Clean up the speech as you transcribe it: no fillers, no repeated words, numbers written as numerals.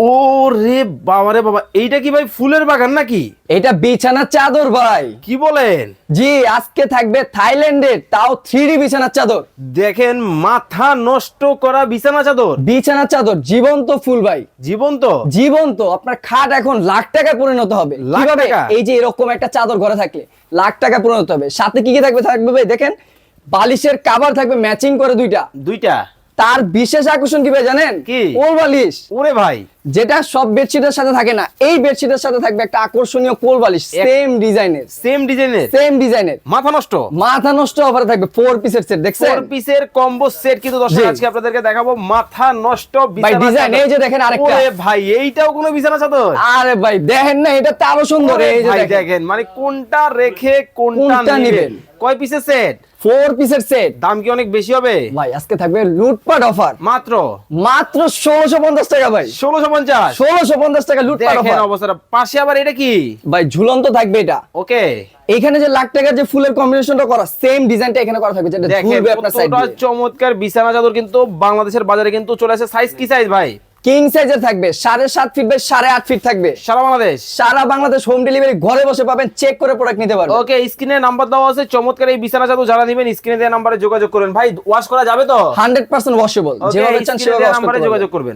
ওরে বাবা রে বাবা, এইটা কি ভাই ফুলের বাগান নাকি? এটা বিছানার চাদর ভাই। কি বলেন? জি, আজকে থাকবে থাইল্যান্ডের তাও 3D বিছানার চাদর। দেখেন, মাথা নষ্ট করা বিছানা চাদর। বিছানার চাদর জীবন্ত ফুল ভাই, জীবন্ত? জীবন্ত। আপনার খাট এখন লাখ টাকায় পরিণত হবে। লাখ কিভাবে? টাকা? এই যে এরকম একটা চাদর ঘরে থাকলে লাখ টাকা পরিণত হবে। সাথে কি কি থাকবে থাকবে ভাই দেখেন, বালিশের কভার থাকবে ম্যাচিং করে দুইটা। তার বিশেষ আকর্ষণ কি ভাই জানেন? কি? কোল বালিশ। ওরে ভাই, যেটা সব বেডশিটের সাথে থাকে না, এই বেডশিটের সাথে থাকবে একটা আকর্ষণীয় কোল বালিশ, সেম ডিজাইনের। সেম ডিজাইনের। মাথা নষ্ট, মাথা নষ্ট অফারে থাকবে 4 পিসের সেট। দেখছেন 4 পিসের কম্বো সেট কিন্তু দর্শক জি। আজকে আপনাদেরকে দেখাবো মাথা নষ্ট ভাই বিছানা ডিজাইন চাদর। এই যে দেখেন আরেকটা। ওরে ভাই, এইটাও কোনো বিছানা চাদর? আরে ভাই দেখেন না, এটা তো আরো সুন্দর। ওরে এই যে ভাই দেখেন দেখেন, মানে কোনটা রেখে কোনটা কোনটা নেবেন? নিবেন? কয় পিসের সেট? 4 পিসের সেট। দাম কি অনেক বেশি হবে? ভাই আজকে থাকবে লুটপাট অফার মাত্র মাত্র 1650 টাকা ভাই। 1650। 1650 টাকা লুটপাট দেখেন অফার অবস্থাটা। পাশে আবার এটা কি? ভাই ঝুলন্ত থাকবে এটা। ওকে, এইখানে যে লাখ টাকার যে ফুলের কম্বিনেশনটা করা, সেম ডিজাইনটা এখানে করা থাকবে, যেটা দেখেন ঝুলবে আপনার সাইড কতটা দিয়ে। চমৎকার বিছানা চাদর কিন্তু বাংলাদেশের বাজারে কিন্তু চলে আসে। সাইজ কি সাইজ ভাই? কিং সাইজের থাকবে, 7.5 ফিট বাই 8.5 ফিট থাকবে। সারা বাংলাদেশ? সারা বাংলাদেশ হোম ডেলিভারি, ঘরে বসে পাবেন, চেক করে প্রোডাক্ট নিতে পারবেন। ওকে, স্ক্রিনে নাম্বার দেওয়া আছে। চমৎকার এই বিছানা চাদর যারা নেবেন স্ক্রিনে দেওয়া নম্বরে যোগাযোগ করবেন। ভাই ওয়াশ করা যাবে তো? 100% ওয়াশেবল, যেভাবে চান সেভাবে ওয়াশ করতে নাম্বারে পারবেন। যোগাযোগ করবেন।